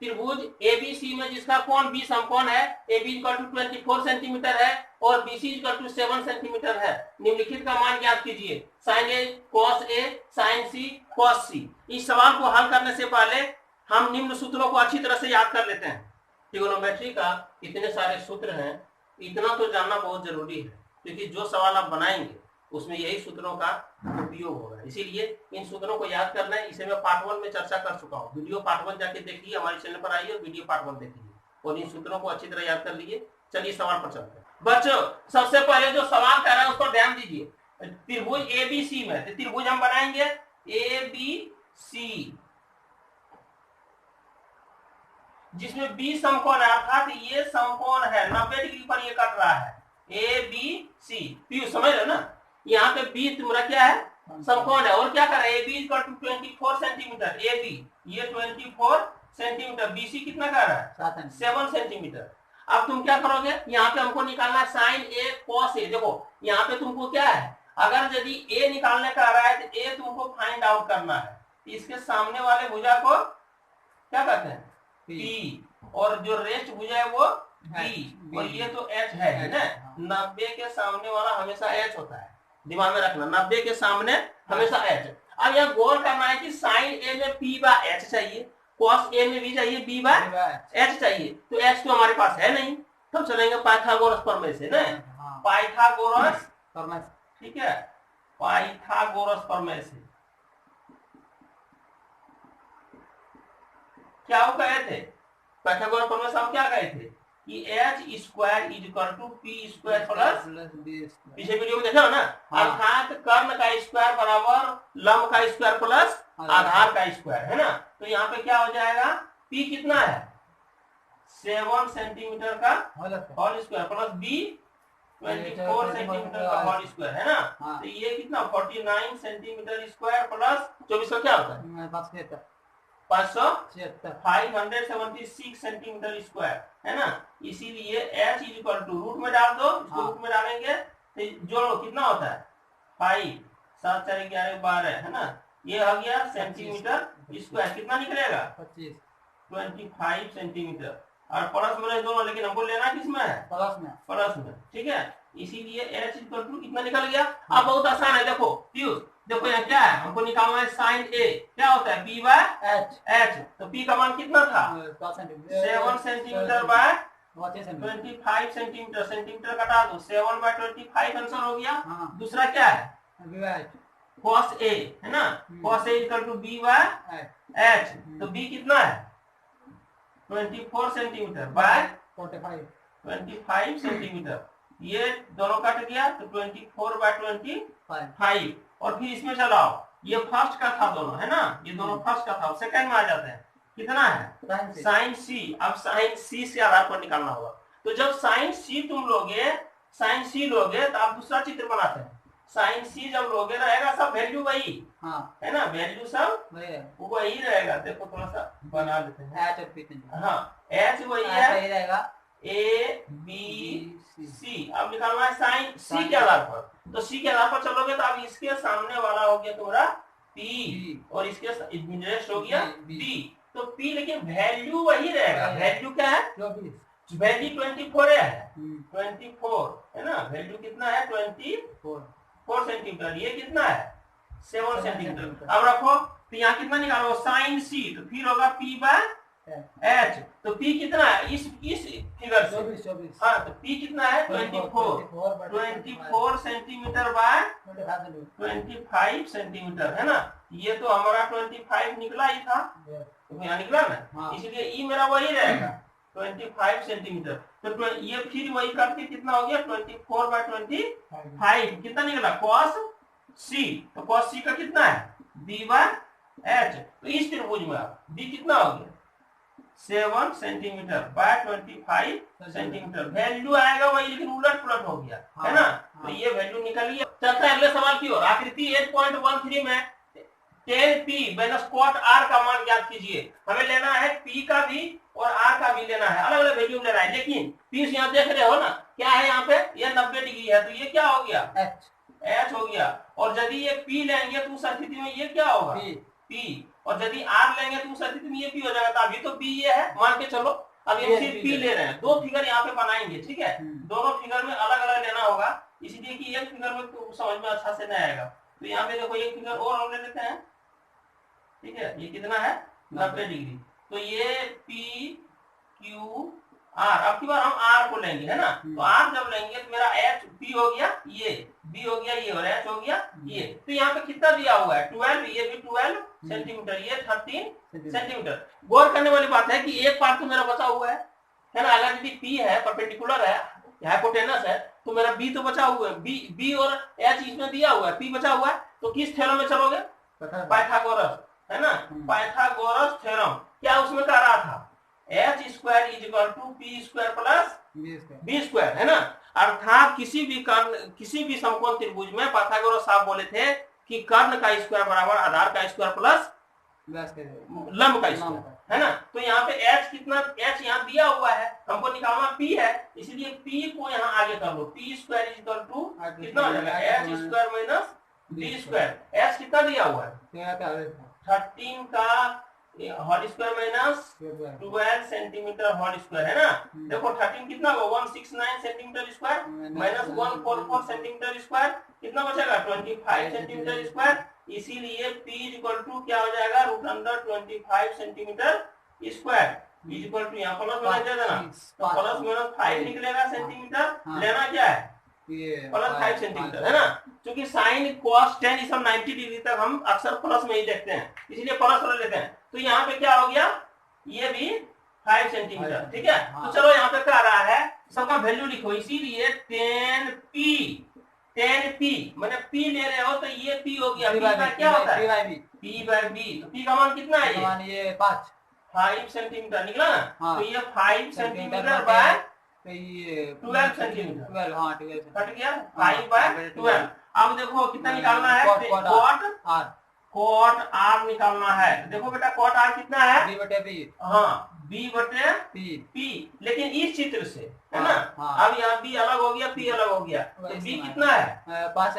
त्रिभुज एबीसी में जिसका कोण बी समकोण है, AB इक्वल टू 24 सेंटीमीटर है और BC इक्वल टू 7 सेंटीमीटर है। निम्नलिखित का मान ज्ञात कीजिए, sin A cos A sin C cos C। इस सवाल को हल करने से पहले हम निम्न सूत्रों को अच्छी तरह से याद कर लेते हैं। ट्रिग्नोमेट्री का इतने सारे सूत्र हैं, इतना तो जानना बहुत जरूरी है, क्योंकि जो सवाल आप बनाएंगे उसमें यही सूत्रों का उपयोग होगा। इसीलिए इन सूत्रों को याद करना है। इसे मैं पार्ट 1 में चर्चा कर चुका हूँ। वीडियो पार्ट 1 जाके देखिए, हमारे चैनल पर आइए और वीडियो पार्ट 1 देखिए और इन सूत्रों को अच्छी तरह याद कर लीजिए। चलिए सवाल पर चलते हैं। बच्चों, सबसे पहले जो सवाल कर रहा है उस पर ध्यान दीजिए। त्रिभुज एबीसी में त्रिभुज हम बनाएंगे एबीसी, जिसमें बी समकोण है, अर्थात ये समकोण है, 90 डिग्री पर ये कट रहा है। ए बी सी, पीयू समझ रहे ना, यहाँ पे बी तुम्हारा क्या है, समकोण है। और क्या कर रहा है, A B equal to 24 centimetre, A B ये 24 सेंटीमीटर, बीसी कितना कर रहा है 7 सेंटीमीटर। अब तुम क्या करोगे, यहाँ पे हमको निकालना है साइन ए कॉस ए। देखो यहाँ पे तुमको क्या है, अगर यदि ए निकालने का आ रहा है तो ए तुमको फाइंड आउट करना है। इसके सामने वाले भुजा को क्या कहते हैं, पी, और जो रेस्ट भुजा है वो बी, और ये तो एच है ना। 90 के सामने वाला हमेशा एच होता है, दिमाग में रखना, 90 के सामने हमेशा एच। अब यहाँ गौर करना है कि साइन ए में पी बा एच चाहिए, कॉस ए में भी चाहिए बी बा एच चाहिए, तो एच तो हमारे पास है नहीं। तो चलेंगे पाइथागोरस प्रमेय से ना, पाइथागोरस, ठीक है, पाइथागोरस प्रमेय से क्या वो कहे थे, पाइथागोरस प्रमेय से हम क्या कहे थे कि H square is equal to P square plus, पीछे वीडियो में देखा हो ना, अर्थात कर्ण का स्क्वायर बराबर लंब का स्क्वायर प्लस आधार का स्क्वायर, है ना। तो यहाँ पे क्या हो जाएगा, पी कितना है 7 सेंटीमीटर का whole square plus B 24 centimetre का होल स्क्वायर, है ना। तो ये कितना 49 सेंटीमीटर स्क्वायर प्लस 24 का क्या होता है 576 सेंटीमीटर स्क्वायर, है ना। इसीलिए h इक्वल टू रूट में डाल दो, इसको रूट में डालेंगे तो जोड़ो कितना होता है 5 7 4 11 12, है ना। ये आ गया सेंटीमीटर स्क्वायर, कितना निकलेगा 25 सेंटीमीटर, और प्लस माइनस दोनों, लेकिन हमको लेना किसमें है प्लस में, ठीक है। इसीलिए h इक्वल टू कितना निकल गया। अब बहुत आसान है, देखो पीयूष, देखो यहाँ क्या है, हमको निकालना है साइन ए, क्या होता है पी बाय एच। तो पी का मान कितना था 7 सेंटीमीटर बाय 25 सेंटीमीटर, सेंटीमीटर कटा दो, 7 बाय 25 आंसर हो गया। दूसरा क्या है cos a, है ना, cos a equal to B by H. तो बी कितना है 24 सेंटीमीटर बाय 25 सेंटीमीटर, ये दोनों कट गया तो 24 बाय 25, और फिर इसमें चलाओ, ये फर्स्ट का था दोनों, है ना, ये दोनों फर्स्ट का था, सेकंड में आ जाते हैं, कितना है साइन सी। अब साइन सी से आधार पर निकालना होगा। तो जब साइन सी तुम लोगे, साइन सी लोगे तो आप दूसरा चित्र बनाते हैं। साइन सी जब लोगे रहेगा सब वैल्यू वही, है ना, वैल्यू सब वही रहेगा। देखो थोड़ा सा बना लेते हैं, हाँ एच वही है, ए बी सी। अब निकालना है साइन सी के आधार पर, तो सी के आधार पर चलोगे तो अब इसके सामने वाला हो गया तुम्हारा पी, और इसके नियरेस्ट हो गया बी। तो पी, लेकिन वैल्यू वही रहेगा, वैल्यू क्या है वैल्यू 24 है, 24, है ना, वैल्यू कितना है 24 सेंटीमीटर, ये कितना है 7 सेंटीमीटर। अब रखो तो यहाँ कितना निकालो साइन सी, तो फिर होगा पी बाय एच। तो पी कितना है इस फिगर से, हाँ, तो पी कितना है 24 सेंटीमीटर बाय 25 सेंटीमीटर, है ना। ये तो हमारा 25 निकला ही था, तो यहाँ निकला ना, इसलिए ई मेरा वही रहेगा 25 सेंटीमीटर। तो ये फिर वही करके कितना हो गया 24 बाय 25, कितना निकला cos c। तो cos c का कितना है b बाय h। तो इस त्रिभुज में b कितना हो गया 7 सेंटीमीटर बाय 25 सेंटीमीटर, वैल्यू आएगा वही, लेकिन उलट पुलट हो गया, है ना। तो ये वैल्यू निकल गई। चलता है अगले सवाल की ओर। आकृति 8.13 में tan p minus cot r का मान ज्ञात कीजिए। हमें लेना है p का भी और r का भी लेना है, अलग अलग वैल्यू लेना है, लेकिन p यहाँ देख रहे हो ना, क्या है यहाँ पे, ये 90 डिग्री है, तो ये क्या हो गया h हो गया। और यदि ये p लेंगे तो उस स्थिति में ये क्या होगा P, और यदि R लेंगे तो उस स्थिति में ये P हो जाएगा। तो अभी तो P ये है मान के चलो, अब हम सिर्फ P ले रहे हैं। दो फिगर यहाँ पे बनाएंगे, ठीक है, दोनों फिगर में अलग अलग लेना होगा, इसलिए कि एक फिगर में तो समझ में अच्छा से नहीं आएगा। तो यहाँ पे देखो एक फिगर और हम ले लेते हैं, ठीक है, ये कितना है 90 डिग्री। तो ये P Q R, अब की बार हम R को लेंगे, है ना। तो R जब लेंगे तो मेरा H P हो गया ये, B हो गया ये, और H हो गया ये। तो यहाँ पे कितना दिया हुआ है 12, ये भी 12 सेंटीमीटर, ये 13 सेंटीमीटर। गौर करने वाली बात है कि एक पार्ट तो मेरा बचा हुआ है ना। अगर यदि P है, परपेंडिकुलर है, हाइपोटेनस है, तो मेरा B तो बचा हुआ है, B और H इसमें दिया हुआ है, P बचा हुआ है। तो किस थ्योरम में चलोगे, पाइथागोरस, है ना, पाइथागोरस थ्योरम। क्या उसमें कह रहा था, H square is equal to P square plus B square, है ना। अर्थात किसी भी समकोण त्रिभुज में पाइथागोरस साहब बोले थे कि कर्ण का स्क्वायर बराबर आधार का स्क्वायर प्लस लंब का स्क्वायर, है ना। तो यहाँ पे H कितना, H यहाँ दिया हुआ है, हमको निकालना P है, इसलिए P को यहाँ आगे कर लो। P square is equal to कितना हो जाएगा, H square minus B square. H कितना दिया हुआ है 13 का whole square minus 12 centimetre whole square, है ना। देखो 13 कितना होगा 169 centimetre square minus 144 centimetre square, कितना बचेगा 25 सेंटीमीटर स्क्वायर। इसीलिए P इक्वल टू क्या हो जाएगा root under 25 centimetre square equal to, यहाँ प्लस माइनस दे देना, तो प्लस माइनस 5 निकलेगा सेंटीमीटर। लेना क्या है प्लस 5 सेंटीमीटर, है ना। क्योंकि साइन कॉस टेन ये सब 90 डिग्री तक हम अक्सर प्लस में ही देखते हैं, इसलिए प्लस वाला लेते हैं। तो यहाँ पे क्या हो गया, ये भी 5 सेंटीमीटर, ठीक है। तो चलो यहाँ पे क्या आ रहा है, सबका वैल्यू लिखो। इसीलिए 10P मैंने P ले रहे हो तो ये P हो गया। P का क्या होता है P बाय B। तो P का मान कितना है, ये 5 सेंटीमीटर निकला ना। तो ये 5 सेंटीमीटर बाय 12 सेंटीमीटर, 12 कट गया 5 बाय 12। अब देखो कितना निकालना है, कॉट R निकालना है। देखो बेटा कॉट R कितना है B बटे B, हाँ B बटे P, लेकिन इस चित्र से, है ना। अब यहाँ B अलग हो गया, P अलग हो गया, तो B कितना है 5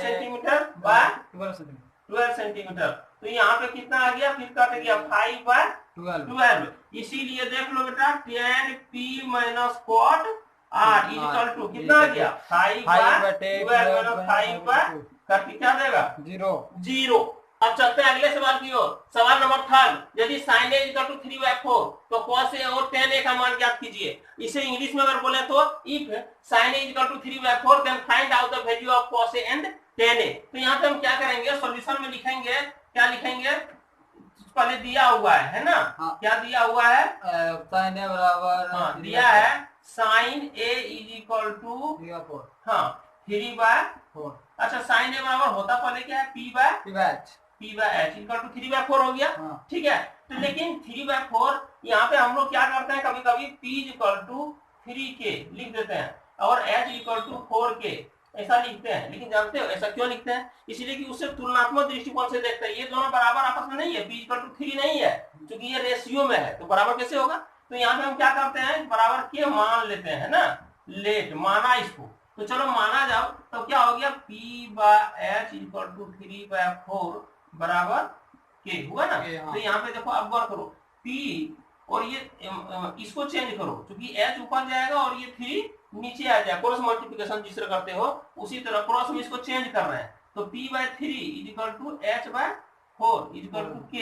सेंटीमीटर बाय 12 सेंटीमीटर। तो यहाँ पे कितना आ गया, फिर कट गया 5 बाय 12। इसीलिए देख लो बेटा 10P minus cot R is equal to कितना आ गया 5 बाय 12 माइनस 5 बाय करके क्या देगा 0। अब चलते हैं अगले सवाल की ओर। सवाल नंबर 3, यदि sin a इक्वल टू 3/4 तो cos a और tan a का मान ज्ञात कीजिए। इसे इंग्लिश में अगर बोले तो if sin a equal to 3/4 then find out the value of cos a and tan a। तो यहाँ पे हम क्या करेंगे, सॉल्यूशन में लिखेंगे, क्या लिखेंगे, पहले दिया हुआ है ना। क्या दिया हुआ है, sin a बराबर दिया है sin a is equal to 3/4। अच्छा sin a बराबर होता पहले क्या है P by H equal to 3/4 हो गया, ठीक है। तो लेकिन 3/4 यहाँ पे हम लोग क्या करते हैं, कभी कभी P इक्वल टू 3K लिख देते हैं और H इक्वल टू 4K ऐसा लिखते हैं। लेकिन जानते हो ऐसा क्यों लिखते हैं, इसलिए कि उससे तुलनात्मक दृष्टिकोण से देखते हैं। ये दोनों बराबर आपस में नहीं है, P इक्वल टू 3 नहीं है, क्योंकि ये रेशियो में है, तो बराबर कैसे होगा। तो यहाँ पे हम क्या करते हैं, बराबर के मान लेते हैं ना, लेट माना इसको। तो चलो माना जब, तो क्या हो गया P by H equal to 3/4 बराबर के हुआ ना। तो यहाँ पे देखो अब गौर करो P और ये इसको चेंज करो, क्योंकि H ऊपर जाएगा और ये 3 नीचे आ जाएगा। क्रॉस मल्टीप्लिकेशन जिस तरह करते हो उसी तरह क्रॉस में इसको चेंज कर रहे हैं। तो P/3 is equal to H/4 is equal to K।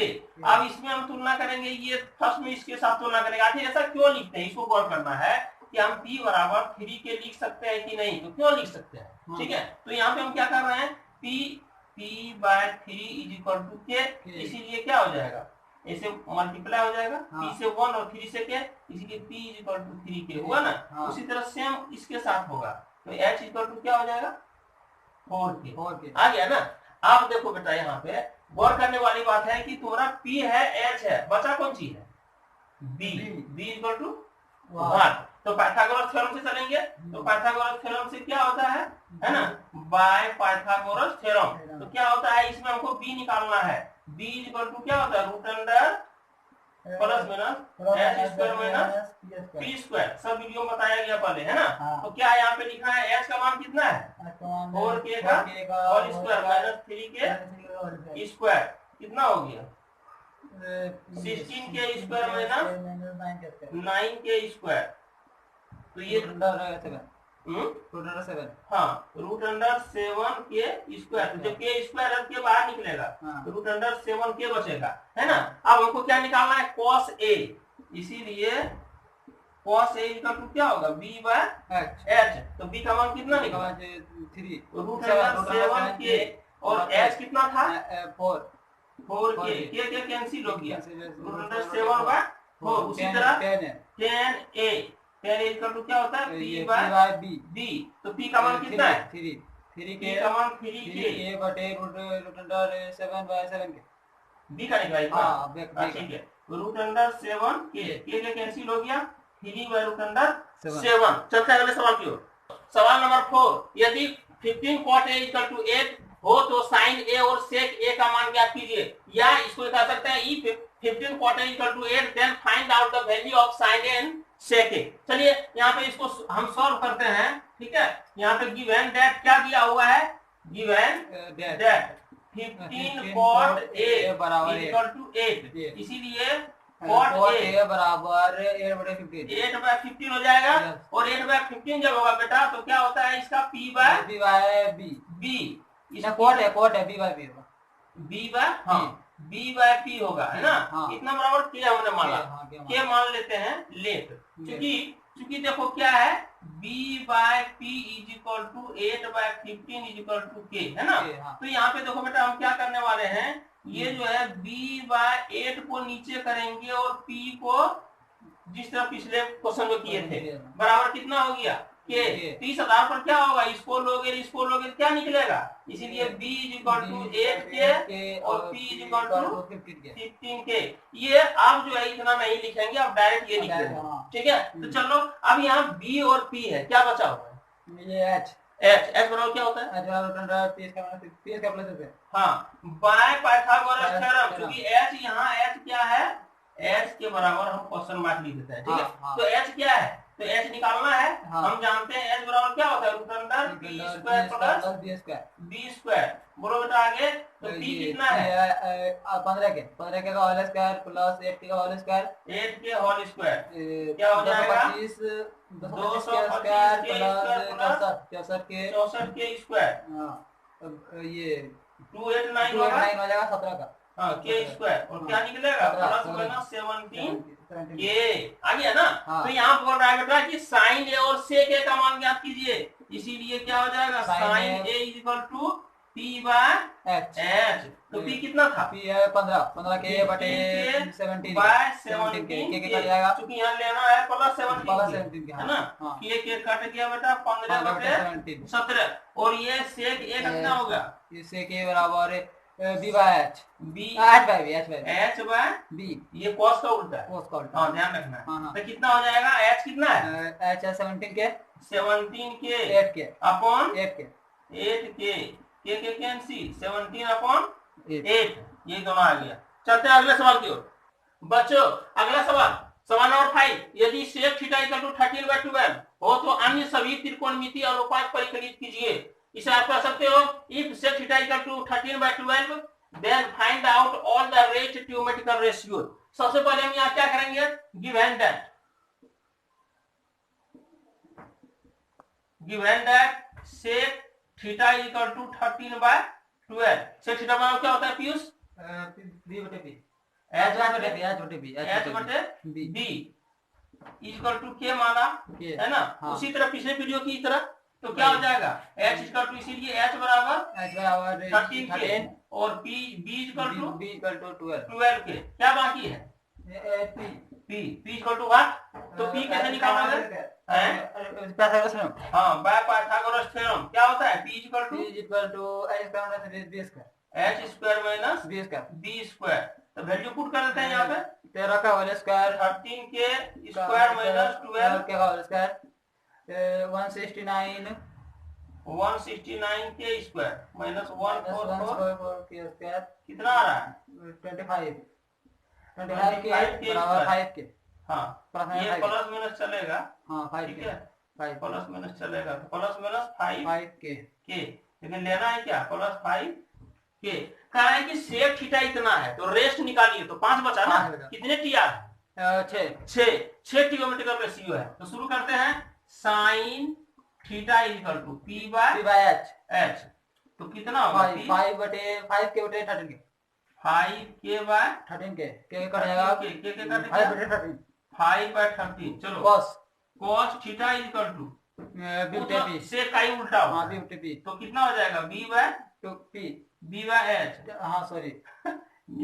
अब इसमें हम तुलना करेंगे, ये फर्स्ट में इसके साथ तुलना करेंगे। आखिर ऐसा क्यों लिखते हैं, इसको गौर करना है कि हम P बराबर 3K लिख सकते हैं कि नहीं, तो क्यों लिख सकते हैं, ठीक है। तो यहाँ पे हम क्या कर रहे हैं, P/3 is equal to K, इसीलिए क्या हो जाएगा, ऐसे मल्टीप्लाई हो जाएगा, P से 1 और 3 से K, इसीलिए P is equal to 3K हुआ ना। उसी तरह सेम इसके साथ होगा, तो H इक्वल टू क्या हो जाएगा 4K आ गया ना। अब देखो बेटा यहाँ पे गौर करने वाली बात है कि तुम्हारा P है H है, बचा कौन चीज है B इक्वल टू 1। तो पाइथागोरस थ्योरम से चलेंगे, तो पाइथागोरस थ्योरम से क्या होता है ना, बाय पाइथागोरस थ्योरम। तो क्या होता है, इसमें हमको B निकालना है। B इक्वल टू क्या होता है root under plus minus H square minus P square. सब वीडियो में बताया गया पहले, है ना। तो क्या यहाँ पे लिखा है, H का मान कितना है 4K का whole square minus 3K square कितना हो गया 16 के स्क्वायर माइनस 9 के स्क्वायर, तो ये हाँ रूट अंडर 7 के स्क्वायर, जो के स्क्वायर के बाहर निकलेगा तो रूट अंडर 7 के बचेगा, है ना। अब हमको क्या निकालना है cos a, इसीलिए cos a इक्वल टू क्या होगा b बाय h, तो b का मान कितना निकला 3 रूट अंडर 7 के और h कितना था 4 के कैंसिल हो गया, रूट अंडर 7 बाय 4। उसी तरह 10 इक्वल टू क्या होता है p बाय b, तो p का मान कितना है 3 के का मान 3 के a बटे रूट अंडर 7 बाय 7 के b का निकला। हां ठीक है, रूट अंडर 7 के कैंसिल हो गया 3 बाय रूट अंडर 7। चलते हैं अगले सवाल की ओर। सवाल नंबर 4, यदि 15 cot a इक्वल टू 8 हो तो sin a और sec a का मान ज्ञात कीजिए, या इसको कह सकते हैं if 15 cot a equal to 8 then find out the value of sin a and sec a। चलिए यहाँ पे इसको हम सॉल्व करते हैं, ठीक है। यहाँ पे given that क्या दिया हुआ है, given that 15 cot a equal to 8, इसीलिए cot a बराबर 8/15 हो जाएगा, और 8/15 जब होगा बेटा तो क्या होता है इसका p बाय b, इसका cot है b बाय b होगा, b बाय हाँ b बाय p होगा, है ना। इतना बराबर k हमने माना, k मान लेते हैं लेट, क्योंकि देखो क्या है b by p is equal to 8/15 is equal to k, है ना। तो यहाँ पे देखो बेटा हम क्या करने वाले हैं, ये जो है b बाय 8 को नीचे करेंगे और p को जिस तरह पिछले क्वेश्चन में किए थे बराबर कितना हो गया k, 30 आधार पर क्या होगा इसको लोगे क्या निकलेगा, इसीलिए b is equal to 8k और p is equal to 15k। ये अब जो है इतना नहीं लिखेंगे, अब डायरेक्ट ये लिखेंगे, ठीक है। तो चलो अब यहाँ b और p है, क्या बचा हुआ है h बराबर क्या होता है हाँ बाय पाइथागोरस थ्योरम, क्योंकि h यहाँ h क्या है, h के बराबर हम क्वेश्चन मार्क लिख देते हैं, ठीक है। तो h क्या है, तो h निकालना है, हम जानते हैं h बराबर क्या होता है root under p square plus b square. बोलो बेटा आगे, तो p कितना है 15 के का होल स्क्वायर प्लस 8 के का होल स्क्वायर, 8 के होल स्क्वायर क्या हो जाएगा 225 के स्क्वायर प्लस 64 के स्क्वायर, हां ये 289 हो जाएगा 17 का हाँ के स्क्वायर, और क्या निकलेगा प्लस माइनस 17 ये आ गया ना। तो यहाँ बोल रहा है बेटा कि साइन ए और सेक ए का मान ज्ञात कीजिए, इसीलिए क्या हो जाएगा sine A is equal to p by h, तो p कितना था p है 15 के बटे 17 बाय 17 के कट जाएगा, क्योंकि यहाँ लेना है प्लस 17 है ना, के कट गया बेटा 15 बटे 17, और ये सेक ए कितना होगा, ये सेक ए बराबर b by h, h by b, ये cos का उल्टा है, हाँ ध्यान रखना है। तो कितना हो जाएगा h कितना है h है 17 के 8 के अपॉन 8 के कैंसिल 17 अपॉन 8, ये दोनों आ गया। चलते हैं अगले सवाल की ओर बच्चों। अगला सवाल नंबर 5, यदि sec थीटा इक्वल टू 13/12 हो तो अन्य सभी त्रिकोणमितीय अनुपात परिकलित कीजिए। इसे आप कह सकते हो if sec theta equal to 13/12 then find out all the rate geometrical ratio। सबसे पहले हम यहाँ क्या करेंगे, given that sec theta equal to 13/12, sec theta बराबर क्या होता है पीयूष b बटे b, h बटे b इक्वल टू k माना है ना। उसी तरह पिछले वीडियो की तरह तो क्या हो जाएगा h इक्वल टू, इसीलिए h बराबर 13 और b इक्वल टू 12 के, क्या बाकी है p इक्वल टू व्हाट, तो p कैसे निकालोगे हाँ बाय पाइथागोरस थ्योरम, क्या होता है p equal to h square minus b square. तो वैल्यू पुट कर देते हैं यहाँ पे 13 का होल स्क्वायर 13 के स्क्वायर माइनस 12 के होल स्क्वायर 169 के स्क्वायर माइनस 144 के स्क्वायर, कितना आ रहा है 25 के बराबर 5 के, हाँ ये प्लस माइनस चलेगा, हाँ 5 ठीक है 5 प्लस माइनस चलेगा, तो प्लस माइनस 5 के, लेकिन लेना है क्या प्लस 5 के कह रहा है कि सेक थीटा इतना है, तो रेस्ट निकालिए, तो 5 बचा ना, कितने टी आर है? 6 ट्रिगोनोमेट्रिकल रेशियो है। तो शुरू करते हैं, sine theta equal to P by H, तो कितना होगा? 5 के बटे 13 के, 5 के बाय 13 के कट जाएगा, के कटेगा 5 बटे 13, 5 बाय 13। चलो cos theta equal to b बटे p, से का ही उल्टा होगा, हां b बटे p, तो कितना हो जाएगा? b by 2p, b by h, हां सॉरी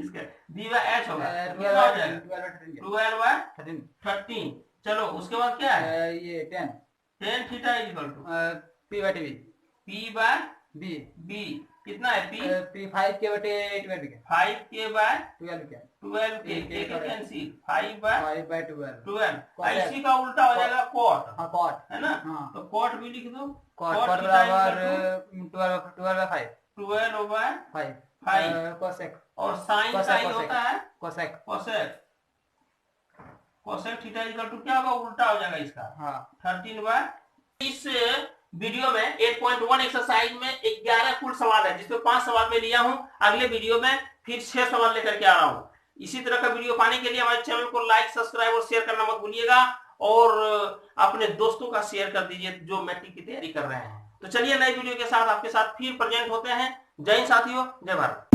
इसका b बाय h होगा, कितना हो जाएगा? 12 बाय 13। चलो उसके बाद क्या है? ये 10 थीटा इक्वल टू p बटे b, p बाय b कितना है? p 5 के बटे 12 के, 5 के बाय 12 के, 12 के कैंसिल, 5 बाय 12। इसी का उल्टा हो जाएगा cot, हां cot है ना? हां, तो cot भी लिख दो, cot बराबर 12 बाय 5, 12 बाय 5 cosec, और sin का ही होता है cosec, cosec theta equal to क्या होगा? उल्टा हो जाएगा इसका, हां 13 बाय। इस वीडियो में 8.1 एक्सरसाइज में 11 कुल सवाल है, जिसमें 5 सवाल में लिया हूं। अगले वीडियो में फिर 6 सवाल लेकर के आ रहा हूं। इसी तरह का वीडियो पाने के लिए हमारे चैनल को लाइक, सब्सक्राइब और शेयर करना मत भूलिएगा, और अपने दोस्तों का शेयर कर दीजिए जो मैट्रिक की तैयारी कर रहे हैं। तो चलिए नए वीडियो के साथ आपके साथ फिर प्रेजेंट होते हैं। जय हिंद साथियों, जय भारत।